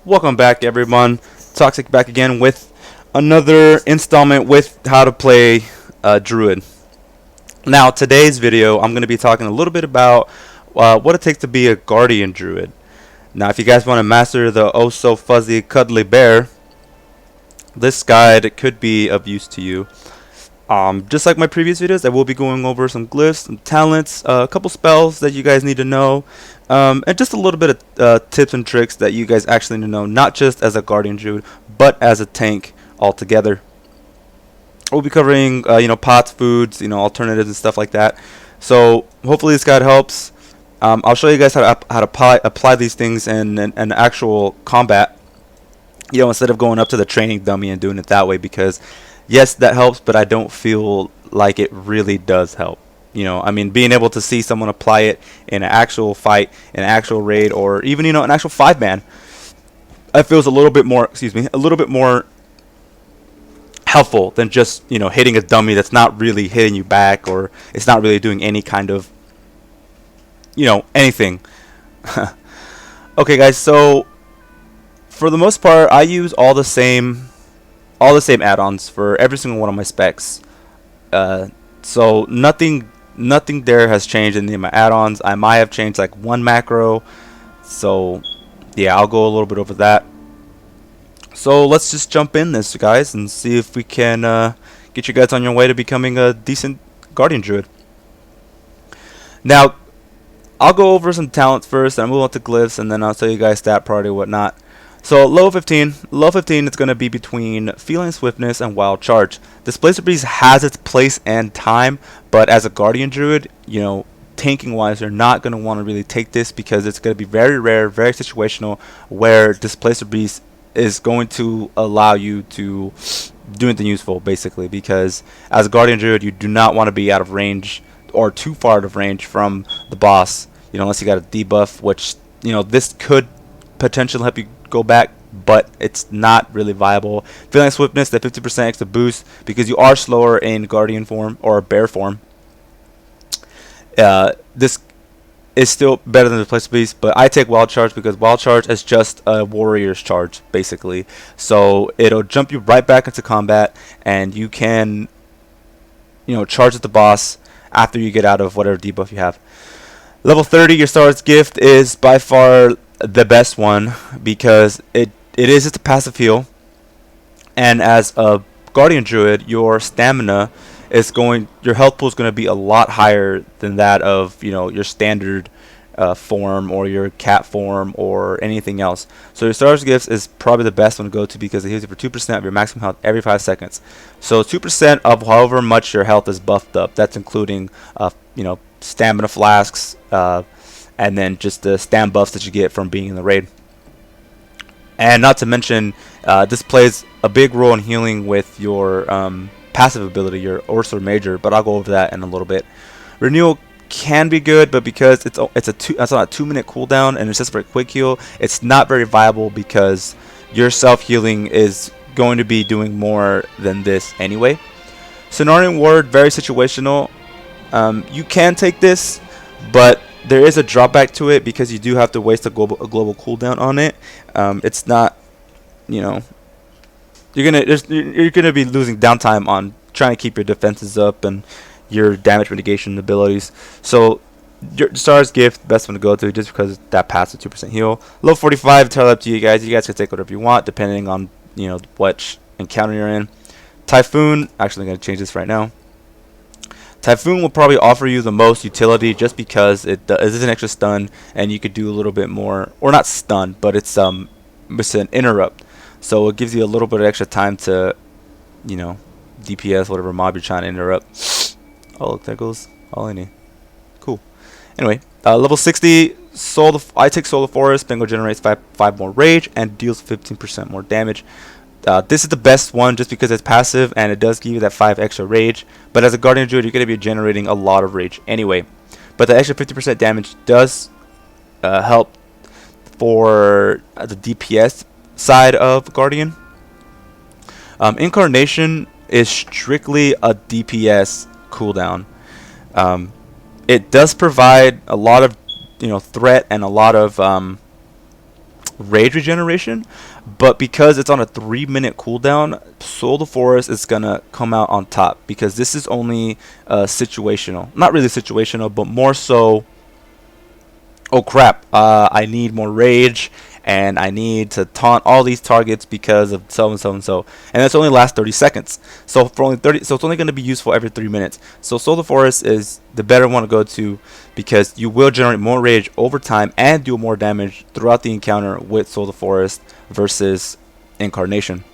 Welcome back, everyone. Toxic back again with another installment with how to play Druid. Now, today's video, I'm going to be talking a little bit about what it takes to be a Guardian Druid. Now, if you guys want to master the oh-so-fuzzy cuddly bear, this guide could be of use to you. Just like my previous videos, I will be going over some glyphs, some talents, a couple spells that you guys need to know, and just a little bit of tips and tricks that you guys actually need to know, not just as a Guardian Druid, but as a tank altogether. We'll be covering, pots, foods, alternatives and stuff like that. So hopefully this guide helps. I'll show you guys how to apply these things in an actual combat. Instead of going up to the training dummy and doing it that way, because yes, that helps, but I don't feel like it really does help. I mean, being able to see someone apply it in an actual fight, in an actual raid, or even, an actual 5-man, it feels a little bit more, a little bit more helpful than just, hitting a dummy that's not really hitting you back, or it's not really doing any kind of, anything. Okay, guys, so for the most part, I use all the same add-ons for every single one of my specs. So nothing there has changed in my add-ons. I might have changed like one macro. So yeah, I'll go a little bit over that. So let's just jump in this, guys, and see if we can get you guys on your way to becoming a decent Guardian Druid. Now, I'll go over some talents first, and I'll move on to glyphs, and then I'll tell you guys stat priority and whatnot. So level 15 is going to be between Feline Swiftness and Wild Charge. Displacer Breeze has its place and time, but as a Guardian Druid, tanking wise, you're not going to want to really take this, because it's going to be very rare, very situational, where Displacer Breeze is going to allow you to do anything useful, basically, because as a Guardian Druid, you do not want to be out of range or too far out of range from the boss, unless you got a debuff, which, this could potentially help you go back, but it's not really viable. Feline Swiftness, that 50% extra boost, because you are slower in Guardian form or bear form. This is still better than the Displacer Beast, but I take Wild Charge because Wild Charge is just a warrior's charge, basically. So it'll jump you right back into combat, and you can, charge at the boss after you get out of whatever debuff you have. Level 30, your Star's Gift is by far the best one, because it is just a passive heal, and as a Guardian Druid, your stamina is your health pool is going to be a lot higher than that of your standard form or your cat form or anything else. So your Star's Gifts is probably the best one to go to, because it heals you for 2% of your maximum health every 5 seconds. So 2% of however much your health is buffed up. That's including stamina flasks, and then just the stam buffs that you get from being in the raid. And not to mention, this plays a big role in healing with your passive ability, your Ursa Major, but I'll go over that in a little bit. Renewal can be good, but because it's on a 2-minute cooldown and it's just for a quick heal, it's not very viable, because your self-healing is going to be doing more than this anyway. Cenarian Ward, very situational. You can take this, but there is a drawback to it, because you do have to waste a global cooldown on it. It's not, you're gonna be losing downtime on trying to keep your defenses up and your damage mitigation abilities. So your Star's Gift, best one to go to, just because that passive 2% heal. Level 45, entirely up to you guys. You guys can take whatever you want, depending on what encounter you're in. Typhoon, actually, I'm gonna change this right now. Typhoon will probably offer you the most utility, just because it is an extra stun, and you could do a little bit more, or not stun, but it's an interrupt. So it gives you a little bit of extra time to, DPS whatever mob you're trying to interrupt. Oh, look, there goes all I need. Cool. Anyway, level 60, I take Soul of Forest. Bingo generates 5 more rage and deals 15% more damage. This is the best one, just because it's passive and it does give you that 5 extra rage. But as a Guardian Druid, you're going to be generating a lot of rage anyway. But the extra 50% damage does help for the DPS side of Guardian. Incarnation is strictly a DPS cooldown. It does provide a lot of threat and a lot of rage regeneration, but because it's on a 3-minute cooldown, Soul of the Forest is gonna come out on top because this is only situational. Not really situational, but more so, oh crap, I need more rage and I need to taunt all these targets because of so and so and so, and it's only lasts 30 seconds. So for only 30, so it's only going to be useful every 3 minutes. So Soul of the Forest is the better one to go to because you will generate more rage over time and do more damage throughout the encounter with Soul of the Forest versus Incarnation.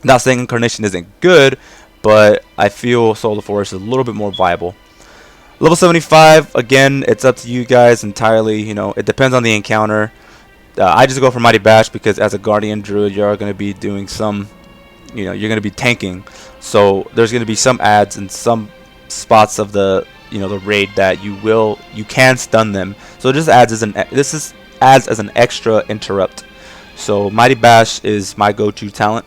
Not saying Incarnation isn't good, but I feel Soul of the Forest is a little bit more viable. Level 75, again, it's up to you guys entirely. You know, it depends on the encounter. I just go for Mighty Bash because as a Guardian Druid, you're going to be doing some, you know, you're going to be tanking. So there's going to be some adds in some spots of the, you know, the raid that you can stun them. So it just adds as adds as an extra interrupt. So Mighty Bash is my go-to talent,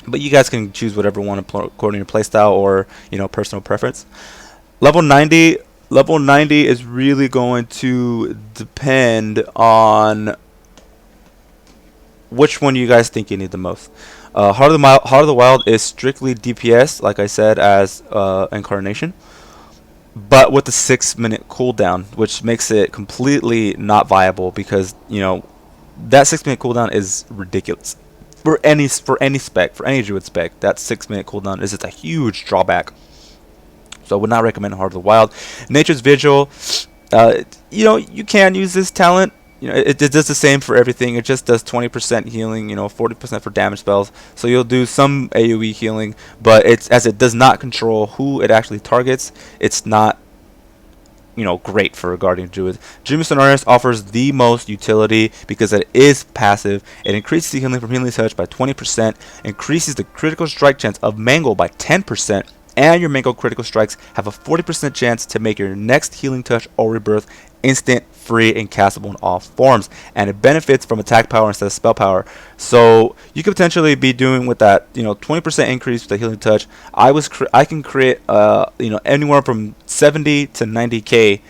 but you guys can choose whatever one according to your playstyle or, you know, personal preference. Level 90 is really going to depend on which one you guys think you need the most. Heart of the Wild is strictly DPS, like I said, as Incarnation, but with the 6-minute cooldown, which makes it completely not viable because, you know, that 6-minute cooldown is ridiculous for any spec, for any Druid spec. That 6-minute cooldown is just a huge drawback. So I would not recommend Heart of the Wild. Nature's Vigil, you know, you can use this talent. You know, it does the same for everything. It just does 20% healing, you know, 40% for damage spells. So you'll do some AoE healing, but as it does not control who it actually targets, it's not, you know, great for a Guardian Druid. Jimmy Sonaris offers the most utility because it is passive. It increases the healing from Healing Touch by 20%, increases the critical strike chance of Mangle by 10%, and your Mangle critical strikes have a 40% chance to make your next Healing Touch or Rebirth instant, free, and castable in all forms. And it benefits from attack power instead of spell power. So you could potentially be doing with that, you know, 20% increase with the Healing Touch. I can create, you know, anywhere from 70 to 90k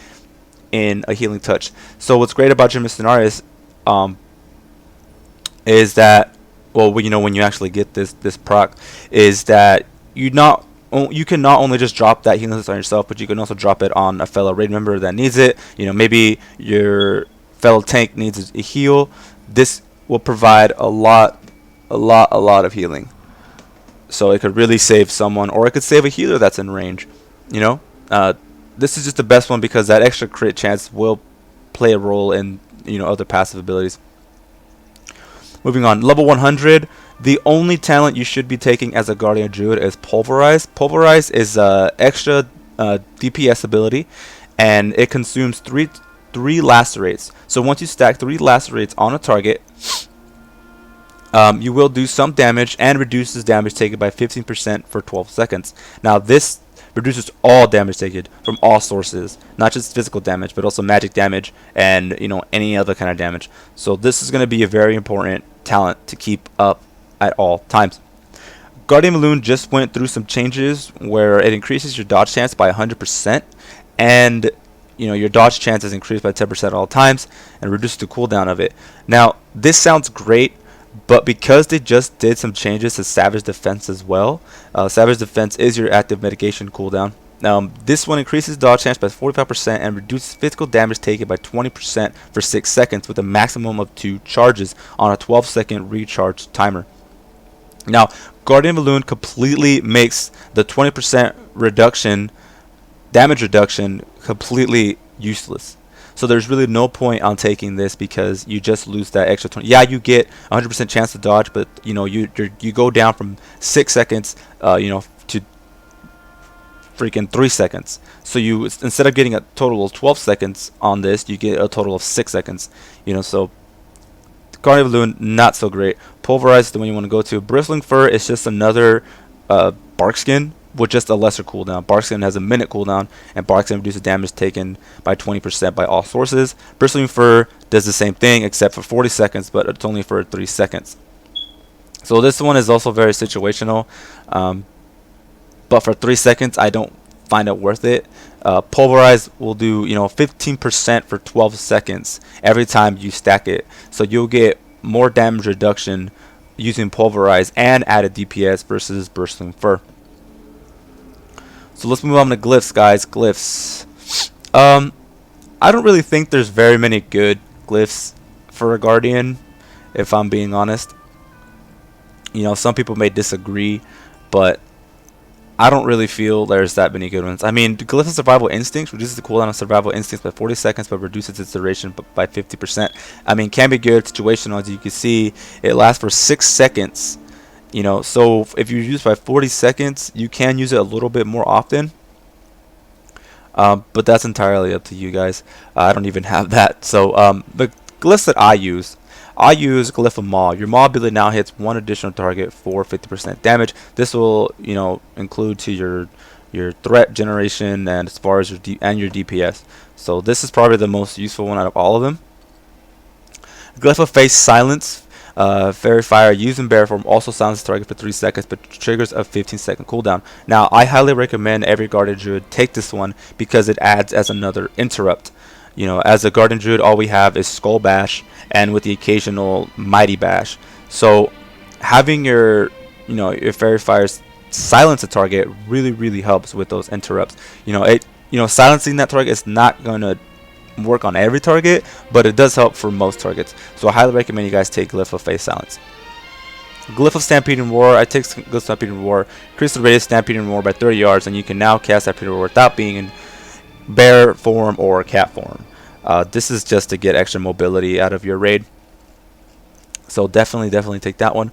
in a Healing Touch. So what's great about Jimmy Sonaris is that, well, you know, when you actually get this proc, is that you can not only just drop that healing touch on yourself, but you can also drop it on a fellow raid member that needs it. You know, maybe your fellow tank needs a heal. This will provide a lot of healing. So it could really save someone, or it could save a healer that's in range. You know, this is just the best one because that extra crit chance will play a role in, you know, other passive abilities. Moving on, level 100. The only talent you should be taking as a Guardian Druid is Pulverize. Pulverize is extra DPS ability, and it consumes three lacerates. So once you stack 3 lacerates on a target, you will do some damage and reduces damage taken by 15% for 12 seconds. Now this reduces all damage taken from all sources, not just physical damage, but also magic damage and, you know, any other kind of damage. So this is going to be a very important talent to keep up at all times. Guardian Balloon just went through some changes where it increases your dodge chance by 100%, and, you know, your dodge chance is increased by 10% at all times and reduces the cooldown of it. Now this sounds great, but because they just did some changes to Savage Defense as well, Savage Defense is your active mitigation cooldown. This one increases dodge chance by 45% and reduces physical damage taken by 20% for 6 seconds with a maximum of 2 charges on a 12-second recharge timer. Now, Guardian Balloon completely makes the 20% reduction, damage reduction, completely useless. So there's really no point on taking this because you just lose that extra 20. Yeah, you get 100% chance to dodge, but, you know, you go down from 6 seconds, you know, to freaking 3 seconds. So you, instead of getting a total of 12 seconds on this, you get a total of 6 seconds. You know, so Guardian Balloon, not so great. Pulverize is the one you want to go to. Bristling Fur is just another bark skin with just a lesser cooldown. Bark skin has a minute cooldown, and bark skin reduces damage taken by 20% by all sources. Bristling Fur does the same thing except for 40 seconds, but it's only for 3 seconds. So this one is also very situational, but for 3 seconds I don't find it worth it. Pulverize will do 15% for 12 seconds every time you stack it, so you'll get more damage reduction using pulverize and added DPS versus bursting fur. So let's move on to glyphs, guys. Glyphs. I don't really think there's very many good glyphs for a guardian, if I'm being honest. Some people may disagree, but I don't really feel there's that many good ones. I mean, Glyph of Survival Instincts reduces the cooldown of Survival Instincts by 40 seconds, but reduces its duration by 50%. I mean, can be good situational. As you can see, it lasts for 6 seconds. So if you use by 40 seconds, you can use it a little bit more often. But that's entirely up to you guys. I don't even have that. So the glyphs that I use Glyph of Maw. Your Maw ability now hits one additional target for 50% damage. This will include to your threat generation and as far as your your DPS. So this is probably the most useful one out of all of them. Glyph of Face Silence. Fairy Fire used in bear form also silences target for 3 seconds, but triggers a 15-second cooldown. Now, I highly recommend every Guardian Druid take this one because it adds as another interrupt. As a Guardian Druid, all we have is Skull Bash, and with the occasional Mighty Bash. So, having your Fairy Fire silence a target really helps with those interrupts. Silencing that target is not gonna work on every target, but it does help for most targets. So I highly recommend you guys take Glyph of Face Silence. Glyph of Stampeding Roar. I take Glyph of Stampeding Roar. Increase the radius of Stampeding Roar by 30 yards, and you can now cast Stampeding Roar without being in bear form or cat form. This is just to get extra mobility out of your raid. So definitely take that one.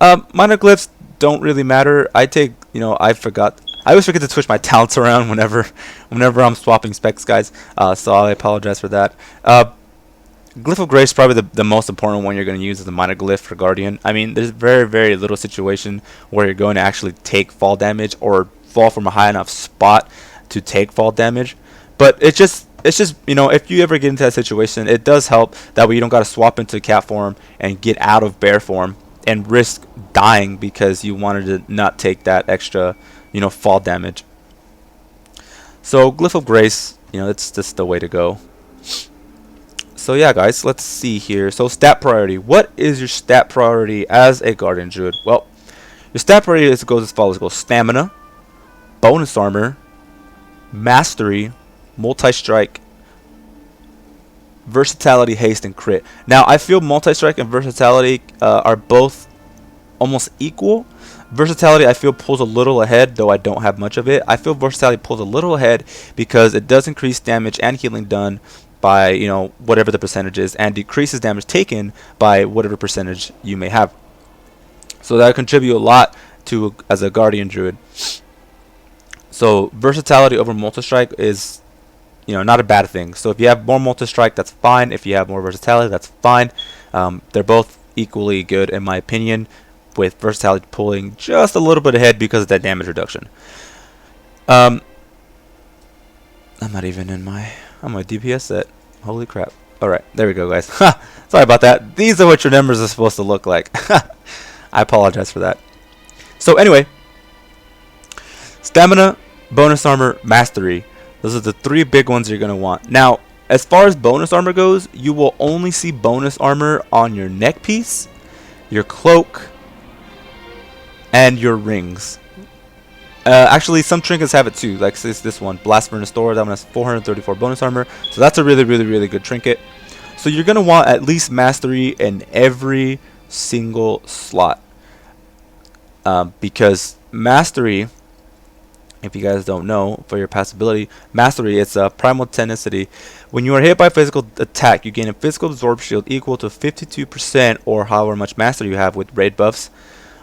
Minor glyphs don't really matter. I take, I always forget to switch my talents around whenever I'm swapping specs, guys. So I apologize for that. Glyph of Grace is probably the most important one you're going to use as a minor glyph for Guardian. I mean, there's very little situation where you're going to actually take fall damage or fall from a high enough spot to take fall damage. But it's just if you ever get into that situation, it does help. That way you don't got to swap into cat form and get out of bear form and risk dying because you wanted to not take that extra fall damage. So Glyph of Grace, it's just the way to go. So yeah, guys, let's see here. So stat priority. What is your stat priority as a Guardian Druid? Well, your stat priority goes as follows. It goes Stamina, Bonus Armor, Mastery, Multi-Strike, Versatility, Haste, and Crit. Now, I feel Multi-Strike and Versatility are both almost equal. Versatility, I feel, pulls a little ahead, though I don't have much of it. I feel Versatility pulls a little ahead because it does increase damage and healing done by, whatever the percentage is, and decreases damage taken by whatever percentage you may have. So that contribute a lot to as a Guardian Druid. So Versatility over Multi-Strike is, not a bad thing. So if you have more Multi-Strike, that's fine. If you have more Versatility, that's fine. They're both equally good in my opinion, with Versatility pulling just a little bit ahead because of that damage reduction. I'm not even in my DPS set. Holy crap. Alright, there we go, guys. Sorry about that. These are what your numbers are supposed to look like. I apologize for that. So anyway, Stamina, Bonus Armor, Mastery. Those are the 3 big ones you're going to want. Now, as far as bonus armor goes, you will only see bonus armor on your neck piece, your cloak, and your rings. Actually, some trinkets have it too, like this one, Blast Furnace Door. That one has 434 bonus armor, so that's a really good trinket. So you're gonna want at least Mastery in every single slot, because Mastery, if you guys don't know, for your passability, Mastery, it's a primal tenacity. When you are hit by a physical attack, you gain a physical absorb shield equal to 52% or however much Mastery you have with raid buffs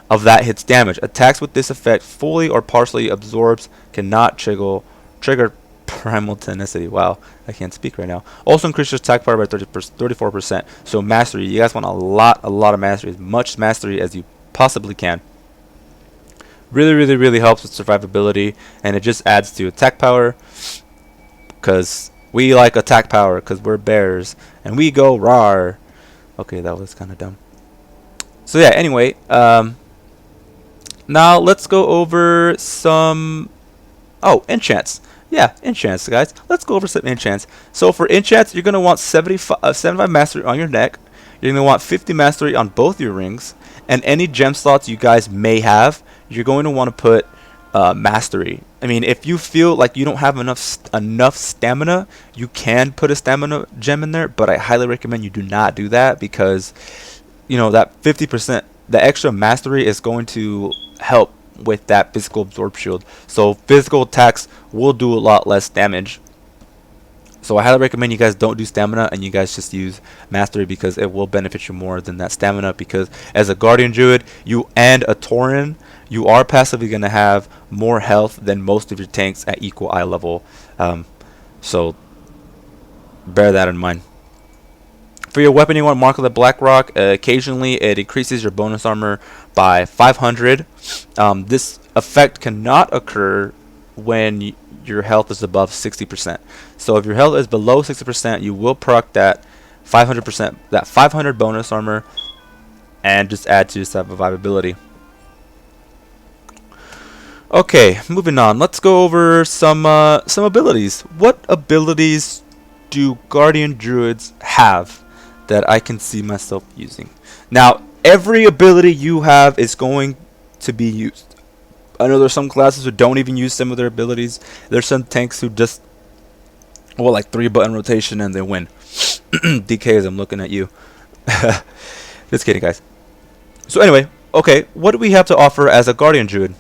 of that hit's damage. Attacks with this effect fully or partially absorbs cannot trigger primal tenacity. Wow, I can't speak right now. Also increases attack power by 34%. So Mastery, you guys want a lot of Mastery, as much Mastery as you possibly can. Really helps with survivability, and it just adds to attack power, because we like attack power because we're bears and we go rawr. Okay, that was kind of dumb. So yeah, anyway, now let's go over some Oh, enchants. Yeah, enchants, guys. Let's go over some enchants. So for enchants, you're going to want 75 mastery on your neck. You're going to want 50 mastery on both your rings. And any gem slots you guys may have, you're going to want to put mastery. I mean, if you feel like you don't have enough stamina, you can put a stamina gem in there. But I highly recommend you do not do that, because, you know, that 50%, the extra mastery is going to help with that physical absorb shield. So physical attacks will do a lot less damage. So I highly recommend you guys don't do stamina and you guys just use mastery, because it will benefit you more than that stamina. Because as a guardian druid, you and a tauren, you are passively going to have more health than most of your tanks at equal eye level. So bear that in mind. For your weapon, you want Mark of the Black Rock. Occasionally, it increases your bonus armor by 500. This effect cannot occur when your health is above 60%. So if your health is below 60%, you will proc that 500%, that 500 bonus armor, and just add to your survivability. Okay, moving on. Let's go over some abilities. What abilities do guardian druids have that I can see myself using? Now, every ability you have is going to be used. I know there's some classes who don't even use some of their abilities. There's some tanks who just, well, like 3-button rotation and they win. DKs, I'm looking at you. Just kidding, guys. So anyway, okay, what do we have to offer as a guardian druid?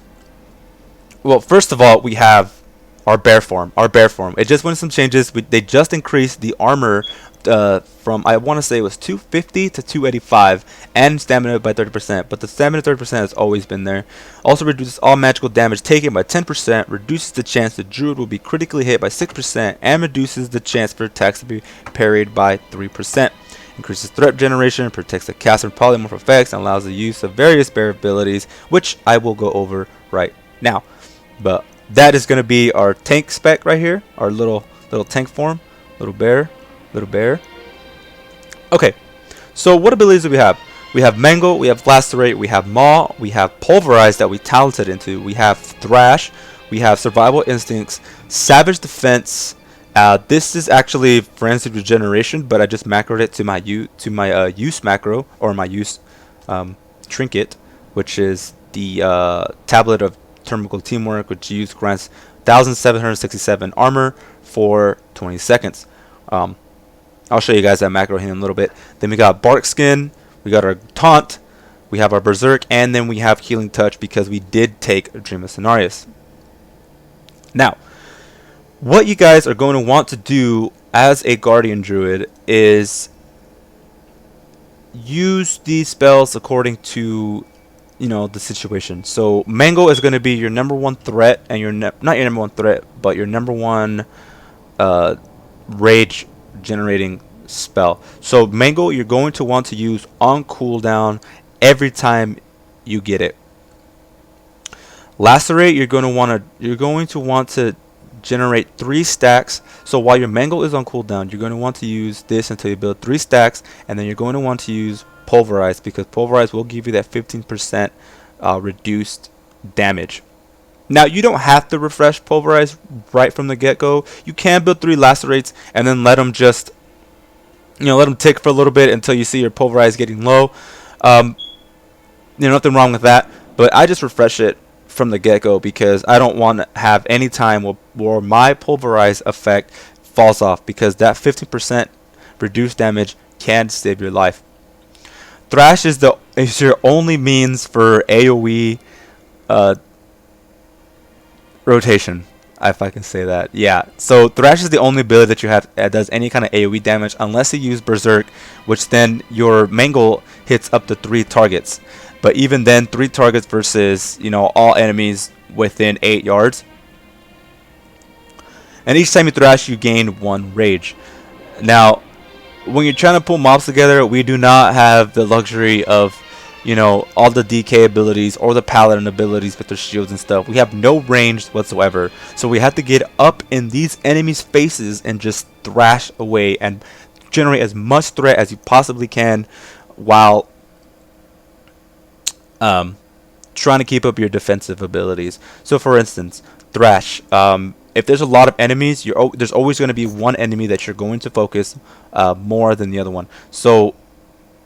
Well, first of all, we have our bear form. It just went some changes. They just increased the armor from, I want to say it was 250 to 285, and stamina by 30%. But the stamina 30% has always been there. Also reduces all magical damage taken by 10%, reduces the chance the druid will be critically hit by 6%, and reduces the chance for attacks to be parried by 3%. Increases threat generation, protects the caster from polymorph effects, and allows the use of various bear abilities, which I will go over right now. But that is going to be our tank spec right here, our little tank form, little bear. Okay, so what abilities do we have? We have Mangle, we have Lacerate, we have Maw, we have Pulverize that we talented into, we have Thrash, we have Survival Instincts, Savage Defense. This is actually Frenzied Regeneration, but I just macroed it to my use macro, or my use trinket, which is the Tablet of Terminal Teamwork, which grants 1,767 armor for 20 seconds. I'll show you guys that macro here in a little bit. Then we got Bark Skin, we got our Taunt, we have our Berserk, and then we have Healing Touch because we did take Dream of Cenarius. Now, what you guys are going to want to do as a Guardian Druid is use these spells according to, you know, the situation. So Mango is going to be your number one threat, and your not your number one threat, but your number one rage generating spell. So Mango, you're going to want to use on cooldown every time you get it. Lacerate, you're going to want to generate 3 stacks. So while your Mango is on cooldown, you're going to want to use this until you build 3 stacks, and then you're going to want to use Pulverize, because Pulverize will give you that 15% reduced damage. Now, you don't have to refresh Pulverize right from the get-go. You can build 3 Lacerates and then let them just, you know, let them tick for a little bit until you see your Pulverize getting low. Nothing wrong with that, but I just refresh it from the get-go because I don't want to have any time where my Pulverize effect falls off, because that 15% reduced damage can save your life. Thrash is your only means for AoE rotation, if I can say that. Yeah, so Thrash is the only ability that you have that does any kind of AoE damage, unless you use Berserk, which then your Mangle hits up to 3 targets. But even then, 3 targets versus, you know, all enemies within 8 yards. And each time you Thrash, you gain 1 rage. Now, when you're trying to pull mobs together, we do not have the luxury of, you know, all the DK abilities or the paladin abilities with their shields and stuff. We have no range whatsoever, so we have to get up in these enemies' faces and just thrash away and generate as much threat as you possibly can while trying to keep up your defensive abilities. So for instance, Thrash. If there's a lot of enemies, there's always going to be one enemy that you're going to focus more than the other one. So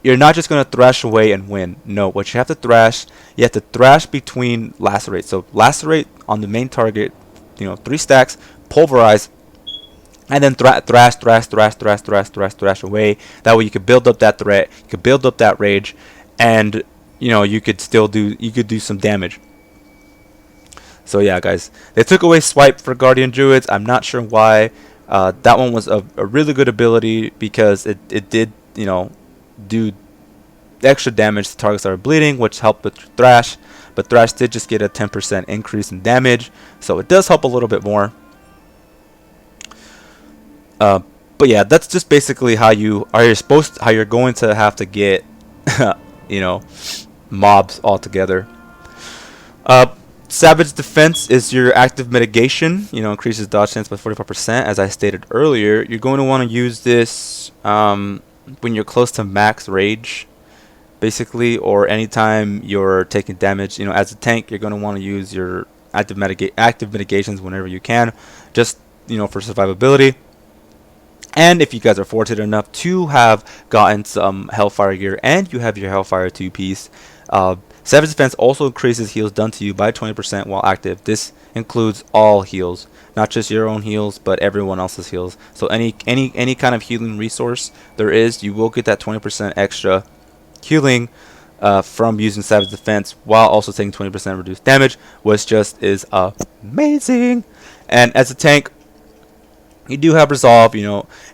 you're not just going to thrash away and win. No, what you have to thrash, you have to thrash between lacerate. So lacerate on the main target, 3 stacks, pulverize, and then thrash away. That way you could build up that threat, you could build up that rage, and you could do some damage. So yeah, guys, they took away swipe for Guardian Druids. I'm not sure why. That one was a really good ability because it did do extra damage to targets that are bleeding, which helped with Thrash. But Thrash did just get a 10% increase in damage, so it does help a little bit more. But yeah, that's just basically how you're going to have to get mobs all together. Savage Defense is your active mitigation. Increases dodge chance by 45%. As I stated earlier, you're going to want to use this when you're close to max rage, basically, or anytime you're taking damage. As a tank, you're going to want to use your active mitigations whenever you can, just for survivability. And if you guys are fortunate enough to have gotten some Hellfire gear and you have your Hellfire 2-piece, Savage Defense also increases heals done to you by 20% while active. This includes all heals, not just your own heals, but everyone else's heals. So any kind of healing resource there is, you will get that 20% extra healing from using Savage Defense while also taking 20% reduced damage, which just is amazing. And as a tank, you do have Resolve,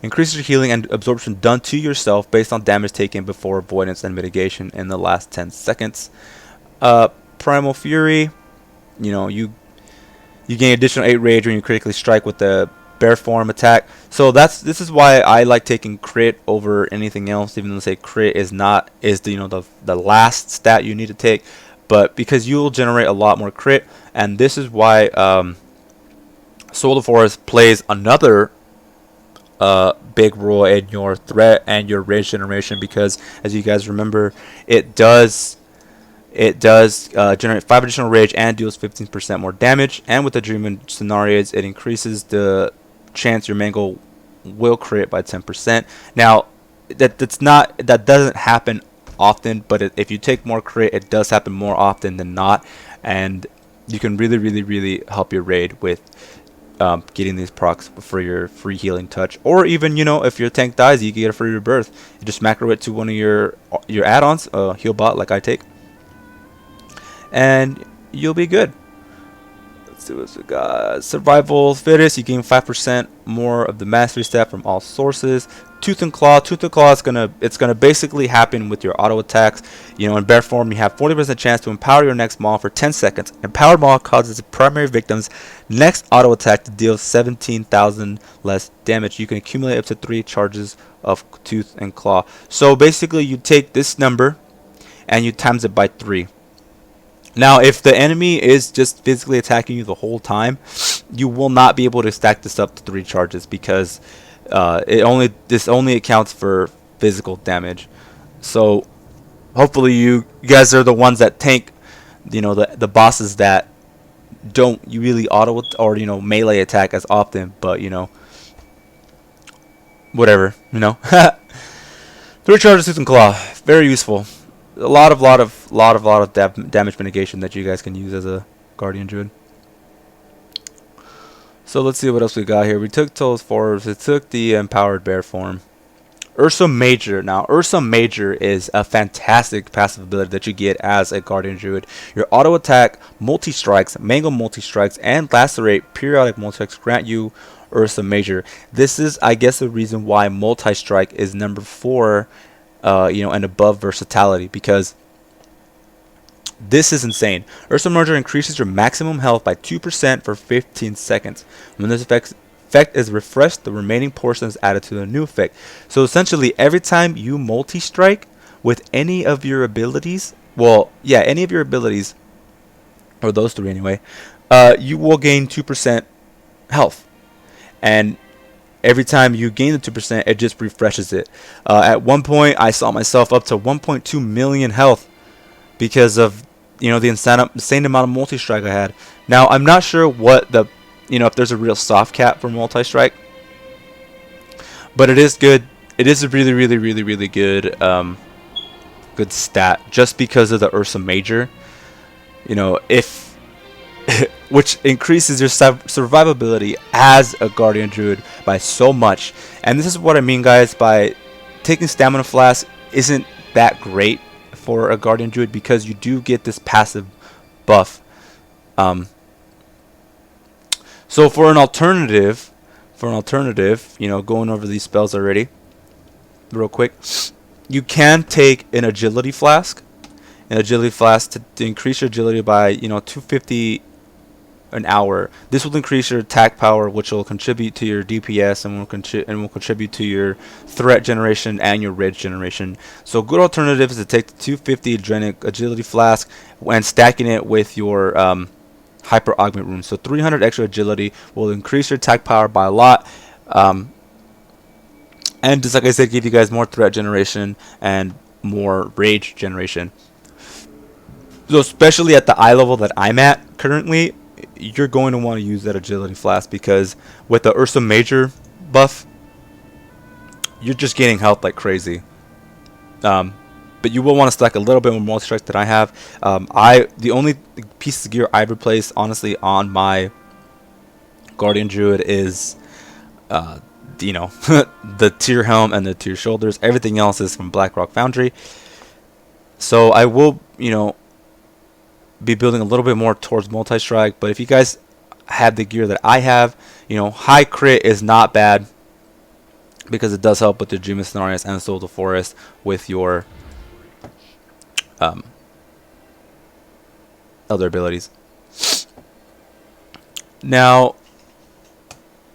increases your healing and absorption done to yourself based on damage taken before avoidance and mitigation in the last 10 seconds. Primal Fury, you gain additional 8 rage when you critically strike with the bear form attack. So this is why I like taking crit over anything else, even though say crit is the last stat you need to take, but because you'll generate a lot more crit, and this is why Soul of Forest plays another big role in your threat and your rage generation, because as you guys remember, it does generate 5 additional rage and deals 15% more damage, and with the Dream Scenarios it increases the chance your mango will crit by 10%. Now that doesn't happen often, but if you take more crit, it does happen more often than not, and you can really help your raid with getting these procs for your free healing touch, or even if your tank dies, you get a free rebirth. You just macro it to one of your add-ons, heal bot like I take, and you'll be good. Let's see what we got. Survival Fittest, you gain 5% more of the mastery stat from all sources. Tooth and Claw is gonna basically happen with your auto attacks. In bear form, you have 40% chance to empower your next maul for 10 seconds. Empowered maul causes the primary victim's next auto attack to deal 17,000 less damage. You can accumulate up to 3 charges of Tooth and Claw. So basically, you take this number and you times it by 3. Now, if the enemy is just physically attacking you the whole time, you will not be able to stack this up to 3 charges, because this only accounts for physical damage. So hopefully you guys are the ones that tank, the bosses that don't really auto or melee attack as often, but whatever, 3 charges, Tooth and Claw, very useful. A lot of damage mitigation that you guys can use as a Guardian Druid. So let's see what else we got here. We took Toll's Force. We took the Empowered Bear form. Ursa Major. Now, Ursa Major is a fantastic passive ability that you get as a Guardian Druid. Your auto attack, multi-strikes, mango multi-strikes, and lacerate periodic multi-strikes grant you Ursa Major. This is, I guess, the reason why multi-strike is number 4, and above versatility, because this is insane. Ursa Major increases your maximum health by 2% for 15 seconds. When this effect is refreshed, the remaining portion is added to the new effect. So essentially, every time you multi-strike with any of your abilities, any of your abilities, or those 3 anyway, you will gain 2% health. And every time you gain the 2%, it just refreshes it. At one point, I saw myself up to 1.2 million health because of the insane amount of multi-strike I had. Now I'm not sure what the if there's a real soft cap for multi-strike, but it is good. It is a really really good good stat just because of the Ursa Major. If which increases your survivability as a Guardian Druid by so much. And this is what I mean, guys, by taking Stamina Flask isn't that great for a Guardian Druid because you do get this passive buff. So for an alternative, going over these spells already real quick, you can take an Agility Flask. An Agility Flask to increase your agility by 250 an hour. This will increase your attack power, which will contribute to your DPS and will contribute to your threat generation and your rage generation. So good alternative is to take the 250 Adrenic Agility Flask and stacking it with your Hyper Augment Rune. So 300 extra agility will increase your attack power by a lot. And just like I said, give you guys more threat generation and more rage generation. So especially at the eye level that I'm at currently, you're going to want to use that Agility Flask because with the Ursa Major buff, you're just gaining health like crazy. But you will want to stack a little bit more multi-strike than I have. The only piece of gear I've replaced, honestly, on my Guardian Druid is, the tier helm and the tier shoulders. Everything else is from Blackrock Foundry. So I will, be building a little bit more towards multi-strike. But if you guys have the gear that I have, high crit is not bad because it does help with the Dream of Cenarius and Soul of the Forest with your other abilities. Now,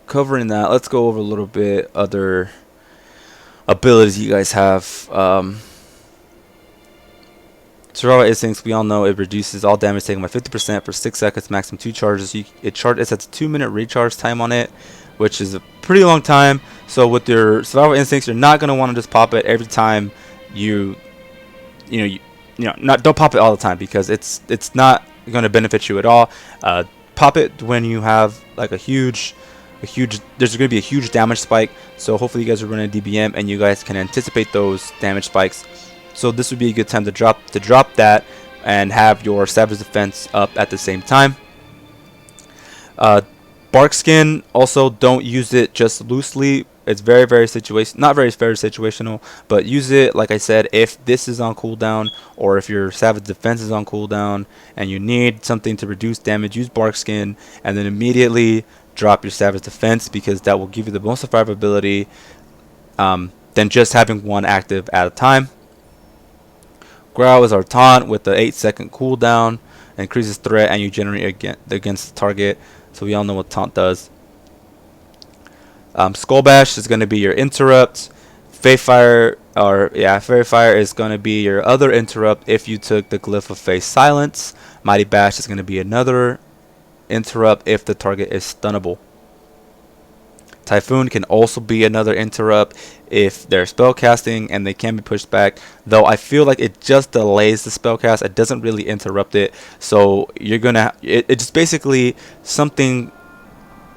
covering that, let's go over a little bit other abilities you guys have. Survival Instincts, we all know it reduces all damage taken by 50% for 6 seconds, maximum 2 charges. It has a 2-minute recharge time on it, which is a pretty long time. So with your Survival Instincts, you're not going to want to just pop it every time don't pop it all the time because it's not going to benefit you at all. Pop it when you have like there's going to be a huge damage spike. So hopefully you guys are running DBM and you guys can anticipate those damage spikes. So this would be a good time to drop that and have your Savage Defense up at the same time. Bark Skin, also don't use it just loosely. It's very situational, but use it, like I said, if this is on cooldown or if your Savage Defense is on cooldown and you need something to reduce damage, use Bark Skin and then immediately drop your Savage Defense because that will give you the most survivability than just having one active at a time. Growl is our taunt with the 8-second cooldown, increases threat and you generate against the target. So we all know what taunt does. Skull Bash is going to be your interrupt. Fairy Fire is going to be your other interrupt if you took the Glyph of Face Silence. Mighty Bash is going to be another interrupt if the target is stunnable. Typhoon can also be another interrupt if they're spellcasting and they can be pushed back, though I feel like it just delays the spellcast. It doesn't really interrupt it, so you're gonna it's just basically something.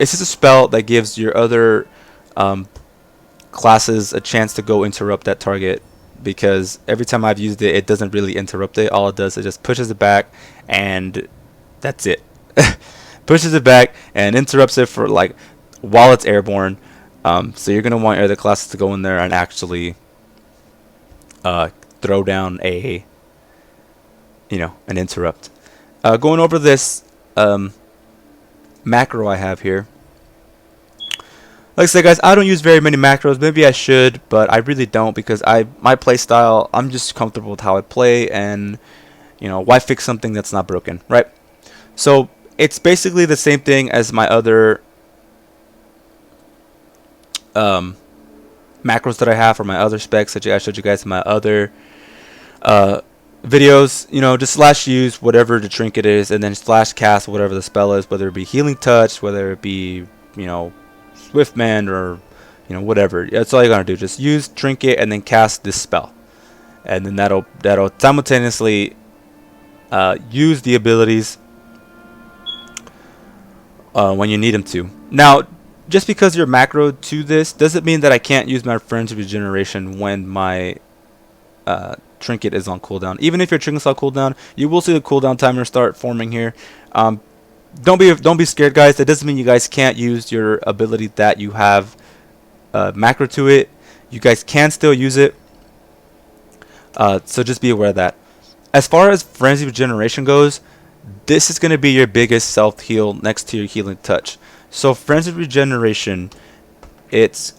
It's just a spell that gives your other classes a chance to go interrupt that target, because every time I've used it, it doesn't really interrupt it. All it does is just pushes it back and that's it. Pushes it back and interrupts it for like while it's airborne. So you're gonna want your other classes to go in there and actually throw down an interrupt. Going over this macro I have here. Like I said, guys, I don't use very many macros. Maybe I should, but I really don't, because my play style, I'm just comfortable with how I play, and why fix something that's not broken, right? So it's basically the same thing as my other macros that I have for my other specs that I showed you guys in my other videos. Just slash use whatever the trinket is, and then slash cast whatever the spell is, whether it be Healing Touch, whether it be Swiftman, or whatever. That's all you gotta do. Just use trinket and then cast this spell, and then that'll simultaneously use the abilities when you need them to. Now, just because you're macro to this doesn't mean that I can't use my frenzy regeneration when my trinket is on cooldown. Even if your trinket's on cooldown, you will see the cooldown timer start forming here. Don't be scared, guys. That doesn't mean you guys can't use your ability that you have macro to it. You guys can still use it. So just be aware of that. As far as frenzy regeneration goes, this is going to be your biggest self heal next to your healing touch. So frenzy regeneration, it's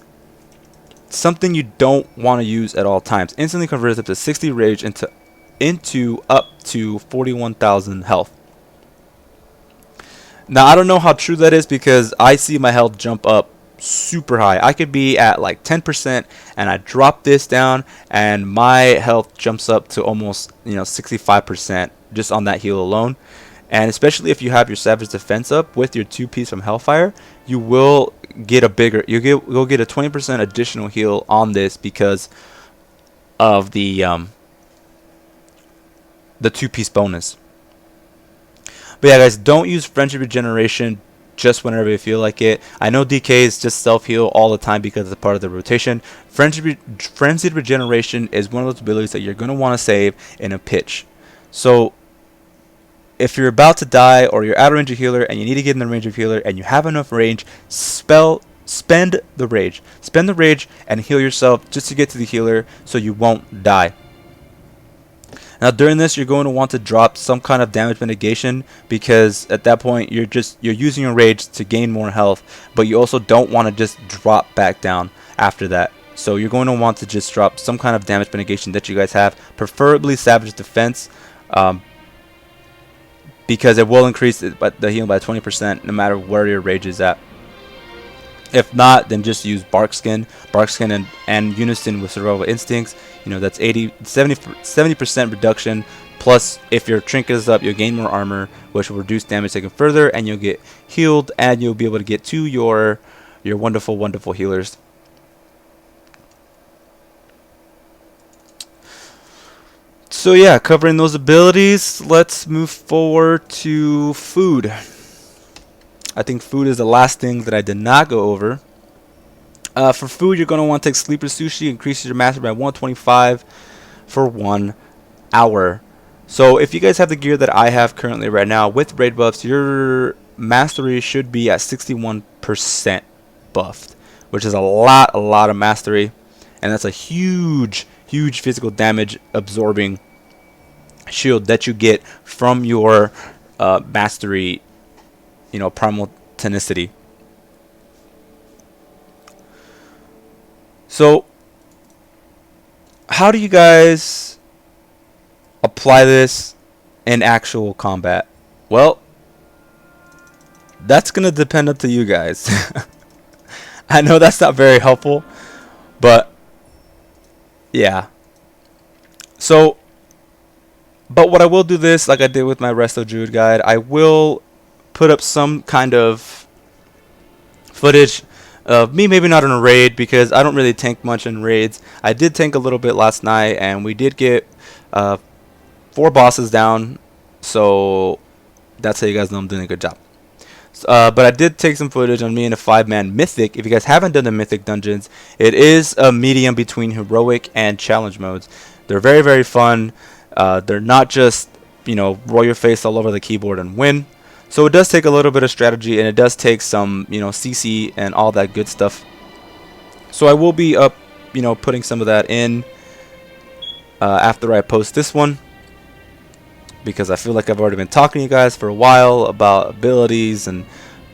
something you don't want to use at all times. Instantly converts up to 60 rage into up to 41,000 health. Now I don't know how true that is because I see my health jump up super high. I could be at like 10% and I drop this down and my health jumps up to almost 65% just on that heal alone. And especially if you have your Savage Defense up with your 2-piece from Hellfire, you will get a bigger, you'll get a 20% additional heal on this because of the 2-piece bonus. But yeah, guys, don't use Frenzy Regeneration just whenever you feel like it. I know DK is just self-heal all the time because it's part of the rotation. Frenzied Regeneration is one of those abilities that you're going to want to save in a pitch. So if you're about to die or you're out of range of healer and you need to get in the range of healer and you have enough range, spend the rage. Spend the rage and heal yourself just to get to the healer so you won't die. Now during this, you're going to want to drop some kind of damage mitigation because at that point you're using your rage to gain more health, but you also don't want to just drop back down after that. So you're going to want to just drop some kind of damage mitigation that you guys have, preferably Savage Defense. Because it will increase the healing by 20% no matter where your rage is at. If not, then just use Barkskin and Unison with Survival Instincts. That's 70% reduction. Plus, if your trinket is up, you'll gain more armor, which will reduce damage taken further, and you'll get healed, and you'll be able to get to your wonderful healers. So yeah, covering those abilities, let's move forward to food. I think food is the last thing that I did not go over. For food, you're going to want to take Sleeper Sushi, increases your mastery by 125 for 1 hour. So if you guys have the gear that I have currently right now with raid buffs, your mastery should be at 61% buffed, which is a lot of mastery, and that's a huge physical damage absorbing shield that you get from your mastery, primal tenacity. So how do you guys apply this in actual combat? Well, that's gonna depend up to you guys. I know that's not very helpful, but yeah. So, but what I will do this, like I did with my Resto Druid guide, I will put up some kind of footage of me, maybe not in a raid because I don't really tank much in raids. I did tank a little bit last night, and we did get 4 bosses down, so that's how you guys know I'm doing a good job. But I did take some footage on me in a 5-man mythic. If you guys haven't done the mythic dungeons, it is a medium between heroic and challenge modes. They're very fun. They're not just roll your face all over the keyboard and win. So it does take a little bit of strategy, and it does take some CC and all that good stuff. So I will be up putting some of that in after I post this one, because I feel like I've already been talking to you guys for a while about abilities and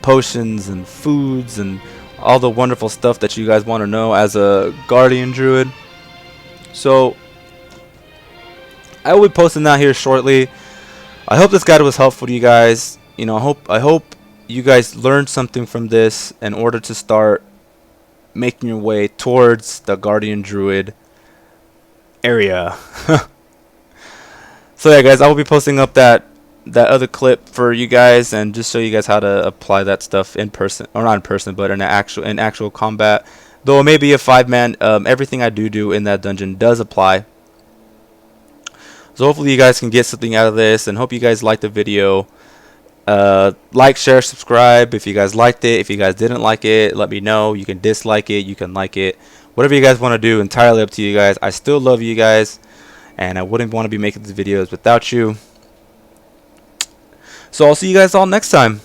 potions and foods and all the wonderful stuff that you guys want to know as a Guardian Druid. So I will be posting that here shortly. I hope this guide was helpful to you guys. I hope you guys learned something from this in order to start making your way towards the Guardian Druid area. So yeah, guys, I will be posting up that other clip for you guys and just show you guys how to apply that stuff in person, or not in person, but in actual combat. Though it may be a 5-man, everything I do in that dungeon does apply. So hopefully you guys can get something out of this, and hope you guys liked the video. Like, share, subscribe if you guys liked it. If you guys didn't like it, let me know. You can dislike it, you can like it, whatever you guys want to do, entirely up to you guys. I still love you guys, and I wouldn't want to be making these videos without you. So I'll see you guys all next time.